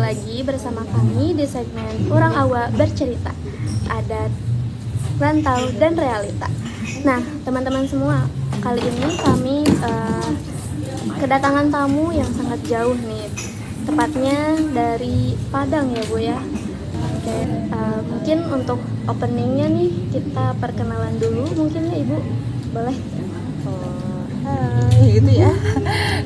lagi bersama kami di segmen Orang Awa Bercerita, Adat, Rantau, dan Realita. Nah, teman-teman semua, kali ini kami kedatangan tamu yang sangat jauh nih, tepatnya dari Padang ya Bu ya. Oke, mungkin untuk openingnya nih kita perkenalan dulu mungkin ya Ibu, boleh? Hai, gitu ya.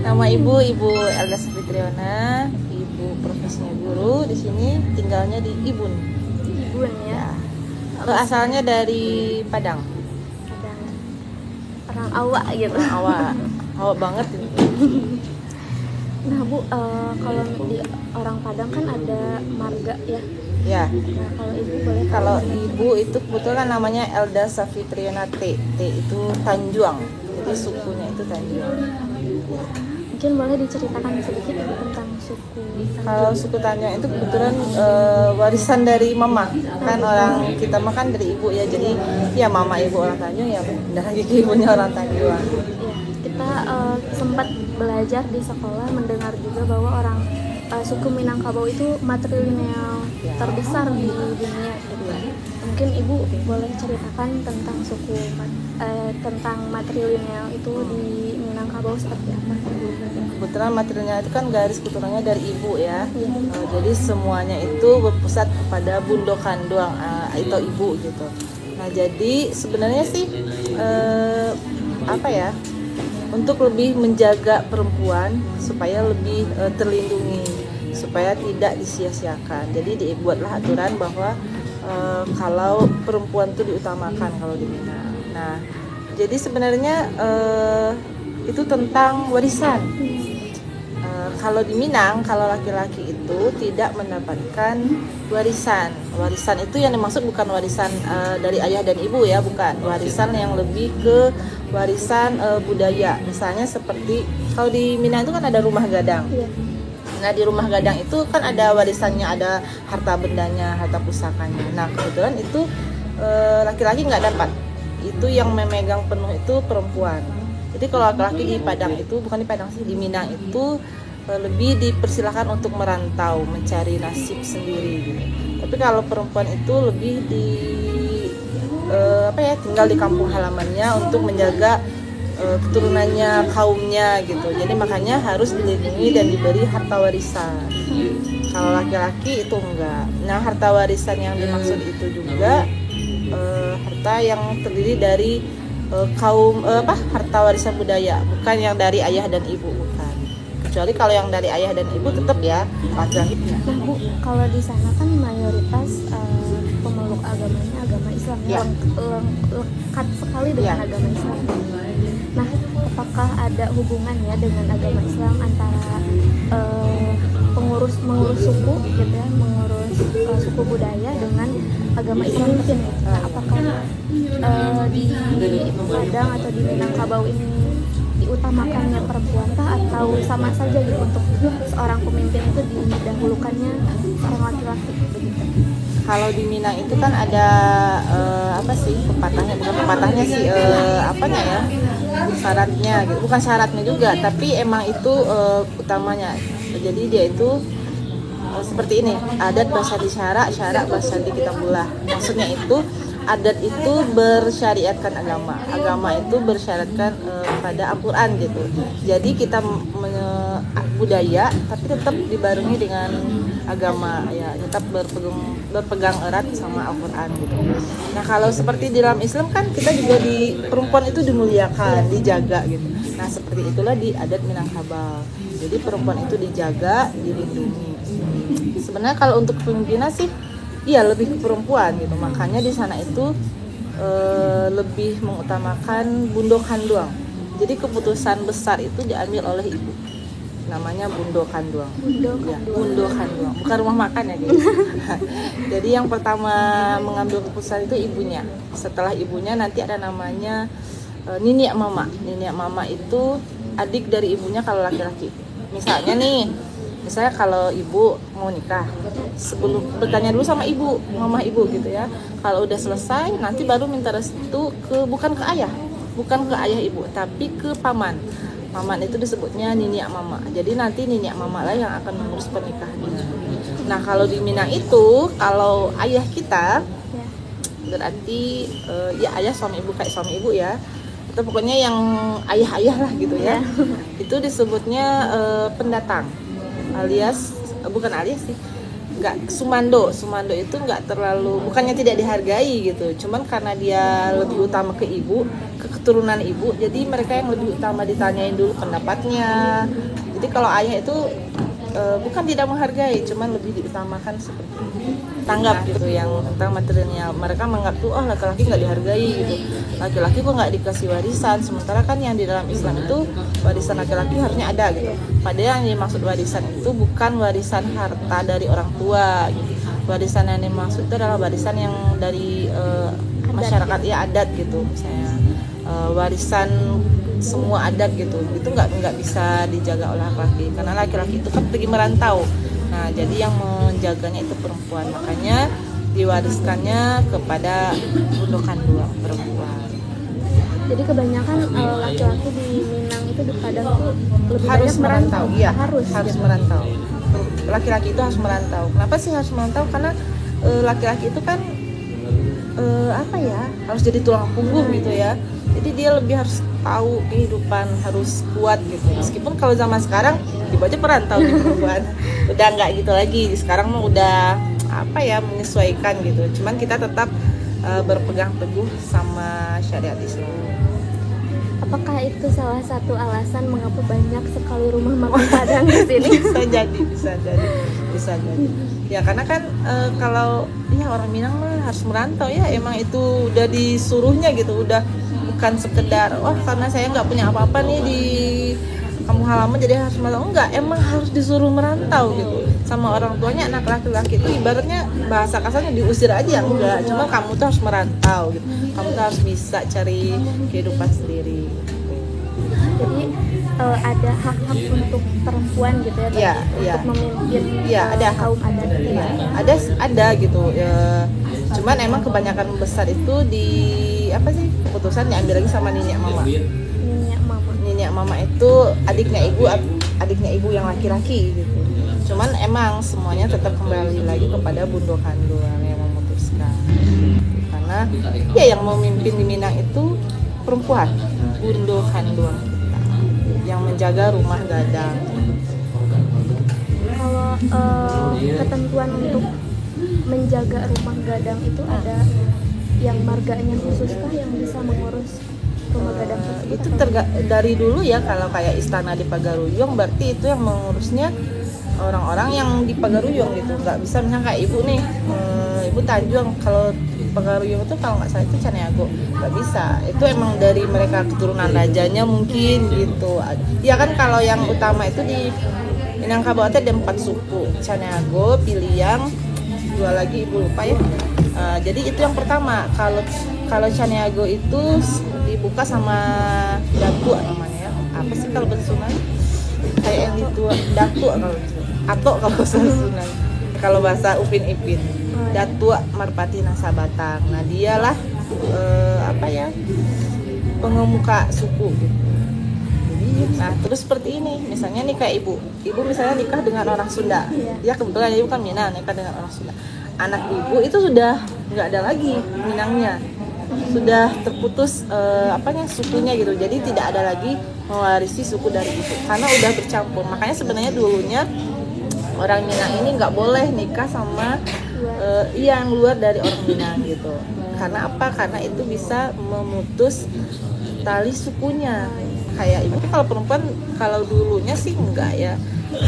Nama Ibu Elda Safitriona, Ibu profesinya guru, di sini tinggalnya di Ibun. Ibun ya. Asalnya dari Padang. Padang. Orang Awa gitu. Awak banget ini. Nah Bu, kalau di orang Padang kan ada marga ya. Ya. Nah kalau Ibu boleh. Kalau Ibu itu kebetulan namanya Elda Safitriona T itu Tanjuang. Jadi sukunya itu Tanjuang. Mungkin boleh diceritakan sedikit tentang suku. Kalau suku Tanjuang itu kebetulan warisan dari mama. Kan orang kita makan dari ibu ya. Jadi ya mama ibu orang Tanjung ya benar lagi ibunya orang Tanjuang. Ya, kita sempat belajar di sekolah mendengar juga bahwa orang suku Minangkabau itu matrilineal terbesar di dunia gitu ya. Mungkin Ibu boleh ceritakan tentang suku tentang matrilineal itu di Minangkabau seperti apa? Kebetulan materinya itu kan garis keturunannya dari ibu ya. Jadi semuanya itu berpusat kepada bundokan doang atau ibu gitu. Nah jadi sebenarnya sih untuk lebih menjaga perempuan supaya lebih terlindungi, supaya tidak disia-siakan. Jadi dibuatlah aturan bahwa kalau perempuan itu diutamakan kalau di Minang. Nah jadi sebenarnya itu tentang warisan. Kalau di Minang, kalau laki-laki itu tidak mendapatkan warisan. Warisan itu yang dimaksud bukan warisan dari ayah dan ibu ya, bukan. Warisan yang lebih ke warisan budaya. Misalnya seperti kalau di Minang itu kan ada rumah gadang. Nah di rumah gadang itu kan ada warisannya, ada harta bendanya, harta pusakanya. Nah kebetulan itu laki-laki nggak dapat. Itu yang memegang penuh itu perempuan. Jadi kalau laki-laki di Padang itu, bukan di Padang sih, di Minang itu lebih dipersilakan untuk merantau, mencari nasib sendiri gitu. Tapi kalau perempuan itu lebih tinggal di kampung halamannya untuk menjaga keturunannya, kaumnya gitu. Jadi makanya harus dilindungi dan diberi harta warisan. Kalau laki-laki itu enggak. Nah, harta warisan yang dimaksud itu juga harta yang terdiri dari harta warisan budaya, bukan yang dari ayah dan ibu, bukan. Kecuali kalau yang dari ayah dan ibu tetap ya laki-laki. Nah Bu, kalau di sana kan mayoritas pemeluk agamanya agama Islam ya, lekat sekali dengan agama Islam. Nah, apakah ada hubungan ya dengan agama Islam antara mengurus suku gitu ya, mengurus suku budaya dengan agama Islam mungkin? Nah, apakah di Padang atau di Minangkabau ini diutamakannya perempuan atau sama saja gitu untuk seorang pemimpin itu didahulukannya seorang laki-laki begitu? Kalau di Minang itu kan ada pepatahnya sih syaratnya gitu, bukan syaratnya juga, tapi emang itu utamanya. Jadi dia itu seperti ini, adat basadi syarak basadi kitabullah. Maksudnya itu adat itu bersyariatkan agama itu bersyaratkan pada Al-Quran gitu. Jadi kita budaya tapi tetap dibarengi dengan agama ya, tetap berpegang erat sama Al-Quran gitu. Nah kalau seperti di dalam Islam kan kita juga perempuan itu dimuliakan, dijaga gitu. Nah seperti itulah di adat Minangkabau. Jadi perempuan itu dijaga, dilindungi. Sebenarnya kalau untuk kepemimpinan sih iya lebih ke perempuan gitu. Makanya di sana itu lebih mengutamakan bundokan doang. Jadi keputusan besar itu diambil oleh ibu. Namanya bundokan doang. Bundokan doang. Bukan rumah makan ya guys. Jadi yang pertama mengambil keputusan itu ibunya. Setelah ibunya nanti ada namanya niniak mama. Niniak mama itu adik dari ibunya kalau laki-laki. Misalnya kalau ibu mau nikah, sebelum bertanya dulu sama ibu, mama ibu gitu ya. Kalau udah selesai, nanti baru minta restu bukan ke ayah ibu, tapi ke paman. Paman itu disebutnya niniak mama. Jadi nanti niniak mama lah yang akan mengurus pernikahannya. Nah kalau di Minang itu, kalau ayah kita Ya. berarti ya ayah suami ibu kayak suami ibu ya, atau pokoknya yang ayah-ayah lah gitu ya. Itu disebutnya pendatang, alias bukan alias sih, nggak Sumando. Sumando itu nggak terlalu, bukannya tidak dihargai gitu, cuman karena dia lebih utama ke ibu, ke keturunan ibu, jadi mereka yang lebih utama ditanyain dulu pendapatnya. Jadi kalau ayah itu bukan tidak menghargai, cuman lebih diutamakan seperti tanggap gitu yang tentang materialnya. Mereka menganggap tuh oh laki-laki nggak dihargai gitu, laki-laki kok nggak dikasih warisan, sementara kan yang di dalam Islam itu warisan laki-laki harusnya ada gitu. Padahal yang dimaksud warisan itu bukan warisan harta dari orang tua gitu. Warisan yang dimaksud itu adalah warisan yang dari masyarakat ya, adat gitu, misalnya warisan semua adat gitu, itu nggak bisa dijaga oleh laki-laki karena laki-laki itu kan pergi merantau. Nah jadi yang menjaganya itu perempuan, makanya diwariskannya kepada bundokan dua perempuan. Jadi kebanyakan laki-laki di Minang itu di Padang tuh lebih Harus banyak merantau. iya, harus gitu. merantau. Laki-laki itu harus merantau. Kenapa sih harus merantau? Karena laki-laki itu kan apa ya, harus jadi tulang punggung gitu ya. Jadi dia lebih harus tahu kehidupan, harus kuat gitu. Meskipun kalau zaman sekarang ibu aja perantau di perempuan, udah nggak gitu lagi. Sekarang mah udah apa ya, menyesuaikan gitu. Cuman kita tetap berpegang teguh sama syariat Islam. Apakah itu salah satu alasan mengapa banyak sekali rumah makan Padang di sini? bisa jadi ya karena kan kalau ya orang Minang mah harus merantau ya, emang itu udah disuruhnya gitu, udah bukan sekedar wah karena saya nggak punya apa-apa nih di kampung halaman jadi harus merantau, enggak, emang harus disuruh merantau gitu sama orang tuanya. Anak laki-laki itu ibaratnya bahasa kasarnya diusir aja, enggak, cuma kamu tuh harus merantau gitu, kamu tuh harus bisa cari kehidupan sendiri. Jadi ada hak-hak untuk perempuan gitu ya, Iya, untuk memimpin ada hak. kaum adat gitu. Ya, ada gitu ya, cuman emang kebanyakan besar itu di apa sih, keputusan diambil lagi sama nenek mama. Nenek mama itu adiknya ibu yang laki-laki gitu. Cuman emang semuanya tetap kembali lagi kepada bundokan doang yang memutuskan, karena ya yang memimpin di Minang itu perempuan, bundokan doang kita yang menjaga rumah gadang. Kalau ketentuan untuk menjaga rumah gadang itu ada yang marganya khususkah yang bisa mengurus rumah gadang tersebut? Itu dari dulu ya, kalau kayak istana di Pagaruyung berarti itu yang mengurusnya orang-orang yang di Pagaruyung gitu. Nggak bisa misalnya kayak ibu nih, ibu Tanjung, kalau Pagaruyung itu kalau nggak salah itu Caniago, nggak bisa, itu emang dari mereka keturunan rajanya mungkin gitu ya kan. Kalau yang utama itu di Minangkabau ada 4 suku, Caniago, Piliang, 2 lagi ibu lupa ya. Jadi itu yang pertama. Kalau Caniago itu dibuka sama Datu namanya ya. Apa sih kalau bahasa Sunda? Kayak yang itu Datu atau kalau bahasa Sunda. Kalau bahasa Upin Ipin, Datu Marpati Nasabatang. Nah dialah apa ya, pengemuka suku gitu. Nah terus seperti ini, misalnya nih kayak ibu misalnya nikah dengan orang Sunda, ya kebetulan ibu kan Minang, nikah dengan orang Sunda. Anak ibu itu sudah nggak ada lagi Minangnya, sudah terputus sukunya gitu. Jadi tidak ada lagi mewarisi suku dari ibu karena udah bercampur. Makanya sebenarnya dulunya orang Minang ini nggak boleh nikah sama yang luar dari orang Minang gitu. Karena apa? Karena itu bisa memutus tali sukunya. Kayak ibu kalau perempuan, kalau dulunya sih enggak ya,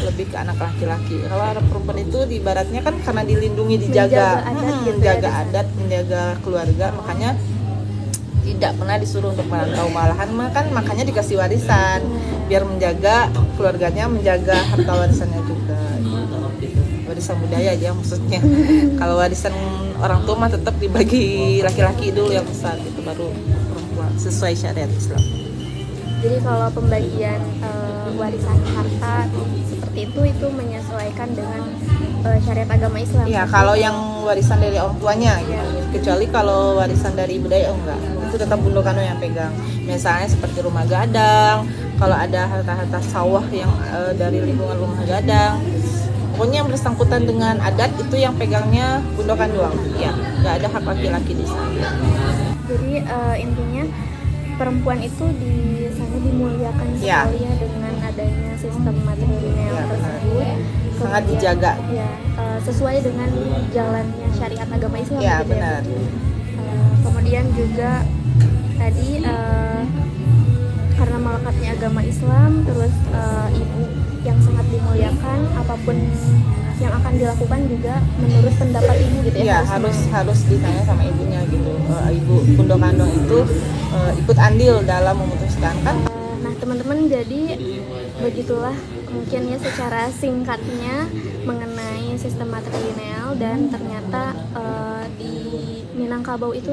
lebih ke anak laki-laki. Kalau anak perempuan itu di baratnya kan karena dilindungi, dijaga, menjaga adat, menjaga keluarga, makanya tidak pernah disuruh untuk merantau. Malahan kan makanya dikasih warisan biar menjaga keluarganya, menjaga harta warisannya juga. Warisan budaya aja maksudnya. Kalau warisan orang tua mah tetap dibagi laki-laki dulu yang besar, itu baru perempuan sesuai syariat Islam. Jadi kalau pembagian warisan harta seperti itu menyesuaikan dengan syariat agama Islam. Iya, kalau yang warisan dari orang tuanya gitu. Kecuali kalau warisan dari budaya enggak. Itu tetap bundokan yang pegang. Misalnya seperti rumah gadang, kalau ada harta-harta sawah yang dari lingkungan rumah gadang. Pokoknya yang bersangkutan dengan adat itu yang pegangnya Gundokan doang. Ya, nggak ada hak laki-laki di sana. Jadi intinya perempuan itu di sana dimuliakan Ya. sekali ya dengan adanya sistem matrilineal Ya, benar. tersebut. Sangat Kemudian, dijaga. Ya, sesuai dengan jalannya syariat agama Islam. Ya, gitu benar. Kemudian juga tadi karena melekatnya agama Islam, terus ibu yang sangat dimuliakan, apapun yang akan dilakukan juga menurut pendapat ibu gitu ya. Iya, harus ditanya sama ibunya gitu. Ibu Gundokan itu ikut andil dalam memutuskan kan. Nah teman-teman, jadi begitulah mungkin ya secara singkatnya mengenai sistem matrilineal, dan ternyata di Minangkabau itu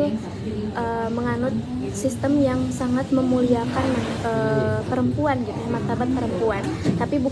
menganut sistem yang sangat memuliakan perempuan gitu ya, martabat perempuan, tapi bukan